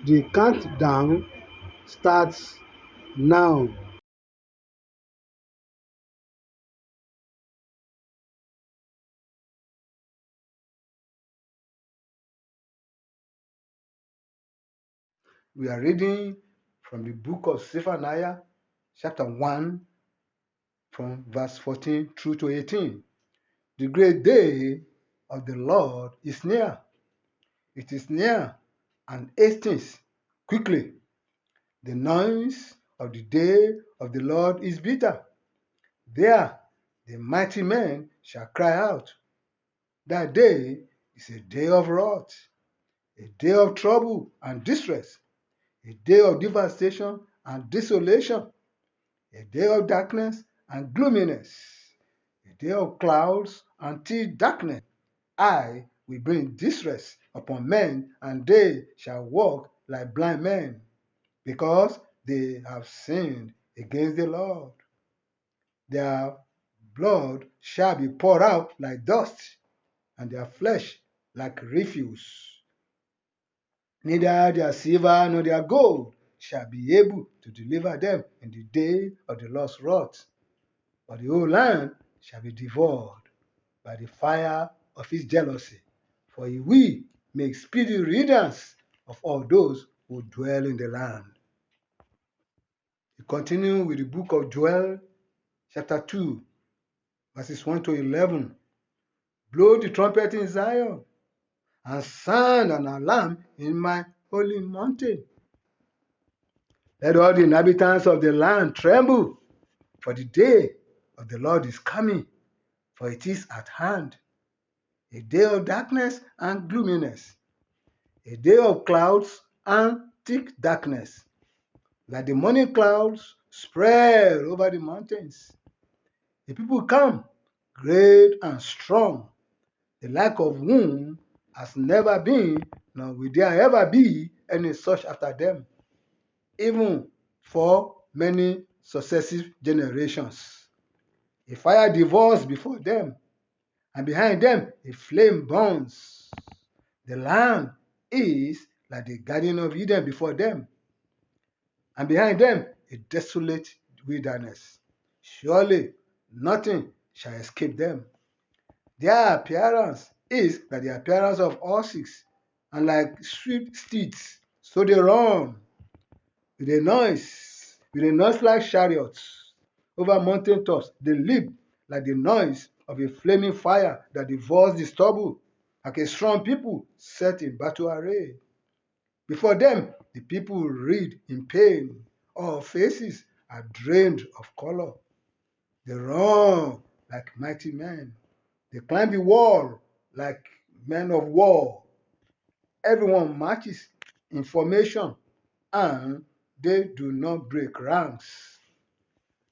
The countdown starts now. We are reading from the book of Zephaniah, chapter 1, from verse 14 through to 18. The great day of the Lord is near. It is near and hastens quickly. The noise of the day of the Lord is bitter. There the mighty men shall cry out. That day is a day of wrath, a day of trouble and distress, a day of devastation and desolation, a day of darkness and gloominess, a day of clouds and thick darkness. I will bring distress upon men, and they shall walk like blind men, because they have sinned against the Lord. Their blood shall be poured out like dust, and their flesh like refuse. Neither their silver nor their gold shall be able to deliver them in the day of the Lord's wrath. But the whole land shall be devoured by the fire of his jealousy, for he will make speedy riddance of all those who dwell in the land. We continue with the book of Joel, chapter 2, verses 1 to 11. Blow the trumpet in Zion, and sound an alarm in my holy mountain. Let all the inhabitants of the land tremble, for the day of the Lord is coming, for it is at hand, a day of darkness and gloominess, a day of clouds and thick darkness, like the morning clouds spread over the mountains. The people come, great and strong, the like of whom has never been, nor will there ever be any such after them, even for many successive generations. A fire devours before them, and behind them a flame burns. The land is like the Garden of Eden before them, and behind them a desolate wilderness. Surely nothing shall escape them. Their appearance is like the appearance of horses, and like swift steeds, so they run with a noise like chariots. Over mountain tops they leap like the noise of a flaming fire that devours the stubble, like a strong people set in battle array. Before them the people writhe in pain, all faces are drained of color. They run like mighty men. They climb the wall like men of war. Everyone marches in formation, and they do not break ranks.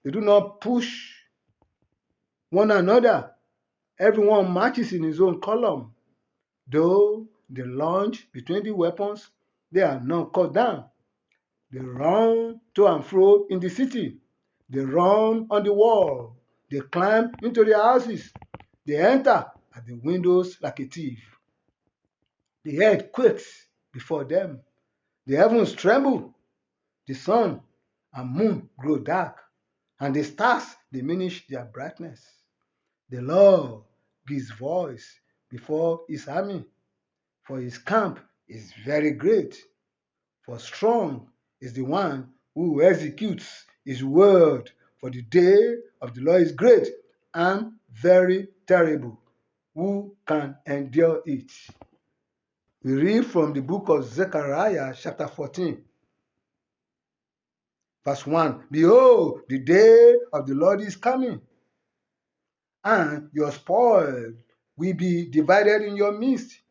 They do not push one another. Everyone marches in his own column. Though they launch between the weapons, they are not cut down. They run to and fro in the city. They run on the wall. They climb into the houses. They enter at the windows like a thief. The earth quakes before them. The heavens tremble. The sun and moon grow dark, and the stars diminish their brightness. The Lord gives voice before his army, for his camp is very great. For strong is the one who executes his word, for the day of the Lord is great and very terrible. Who can endure it? We read from the book of Zechariah, chapter 14, verse 1. Behold, the day of the Lord is coming, and your spoil will be divided in your midst.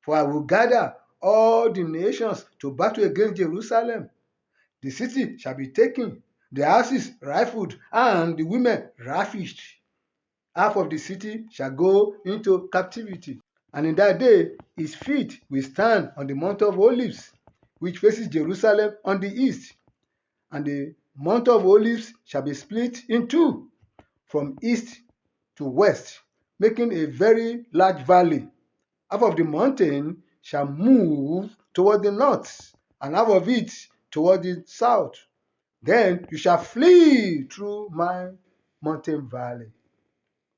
For I will gather all the nations to battle against Jerusalem. The city shall be taken, the houses rifled, and the women ravished. Half of the city shall go into captivity. And in that day his feet will stand on the Mount of Olives, which faces Jerusalem on the east. And the Mount of Olives shall be split in two, from east to west, making a very large valley. Half of the mountain shall move toward the north, and half of it toward the south. Then you shall flee through my mountain valley,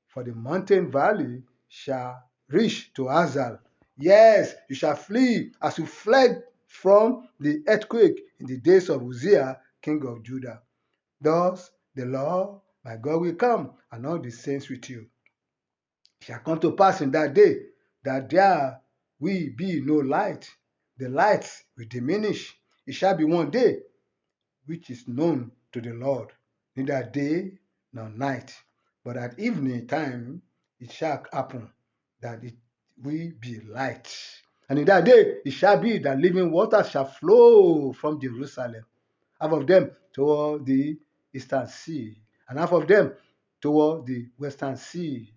for the mountain valley shall reach to Azal. Yes, you shall flee as you fled from the earthquake in the days of Uzziah, king of Judah. Thus the Lord my God will come, and all the saints with you. It shall come to pass in that day that there will be no light. The lights will diminish. It shall be one day which is known to the Lord, neither day nor night. But at evening time it shall happen that it will be light. And in that day it shall be that living waters shall flow from Jerusalem, half of them toward the eastern sea, and half of them toward the western sea.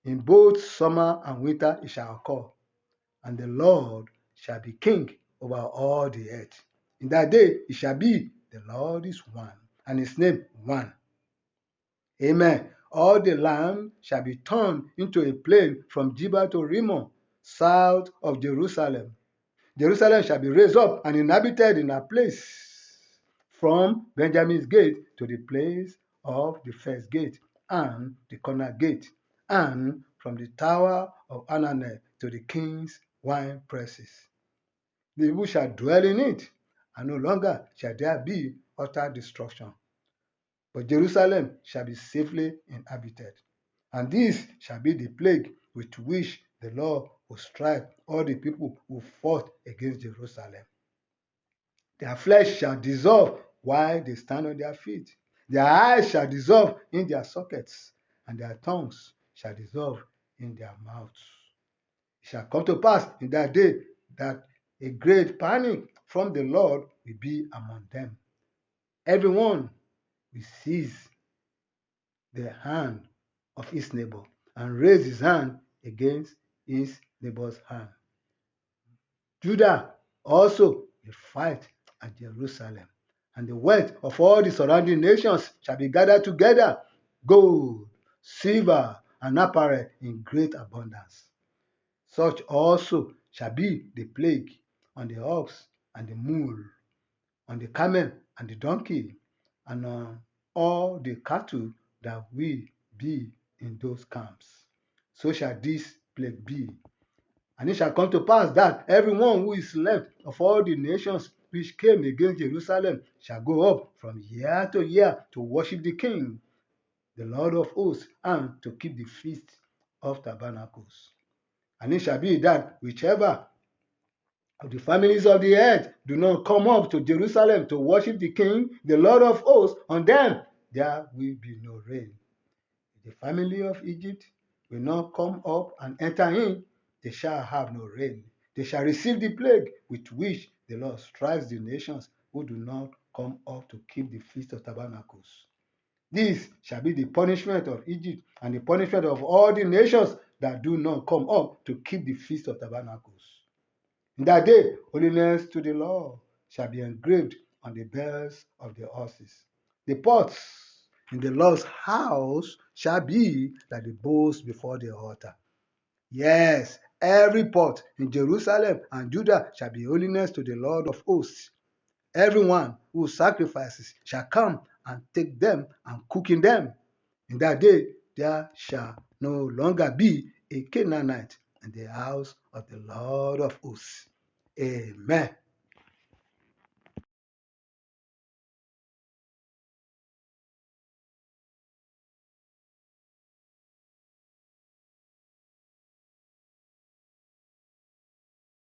In both summer and winter it shall occur, and the Lord shall be king over all the earth. In that day it shall be, the Lord is one, and his name one. Amen. All the land shall be turned into a plain from Geba to Rimmon, south of Jerusalem. Jerusalem shall be raised up and inhabited in a place from Benjamin's gate to the place of the first gate and the corner gate, and from the tower of Ananel to the king's wine presses. The people shall dwell in it, and no longer shall there be utter destruction. But Jerusalem shall be safely inhabited. And this shall be the plague with which the Lord will strike all the people who fought against Jerusalem. Their flesh shall dissolve while they stand on their feet. Their eyes shall dissolve in their sockets, and their tongues shall dissolve in their mouths. It shall come to pass in that day that a great panic from the Lord will be among them. Everyone will seize the hand of his neighbor and raise his hand against his neighbor's hand. Judah also will fight at Jerusalem, and the wealth of all the surrounding nations shall be gathered together, gold, silver, and apparel in great abundance. Such also shall be the plague on the ox and the mule, on the camel and the donkey, and on all the cattle that will be in those camps. So shall this plague be. And it shall come to pass that everyone who is left of all the nations which came against Jerusalem shall go up from year to year to worship the King, the Lord of hosts, and to keep the feast of tabernacles. And it shall be that whichever of the families of the earth do not come up to Jerusalem to worship the King, the Lord of hosts, on them there will be no rain. The family of Egypt will not come up and enter in, they shall have no rain. They shall receive the plague with which the Lord strikes the nations who do not come up to keep the Feast of Tabernacles. This shall be the punishment of Egypt and the punishment of all the nations that do not come up to keep the Feast of Tabernacles. In that day, holiness to the Lord shall be engraved on the bells of the horses. The pots in the Lord's house shall be like the bowls before the altar. Yes, every pot in Jerusalem and Judah shall be holiness to the Lord of hosts. Everyone who sacrifices shall come and take them and cook in them. In that day there shall no longer be a Canaanite in the house of the Lord of hosts. Amen.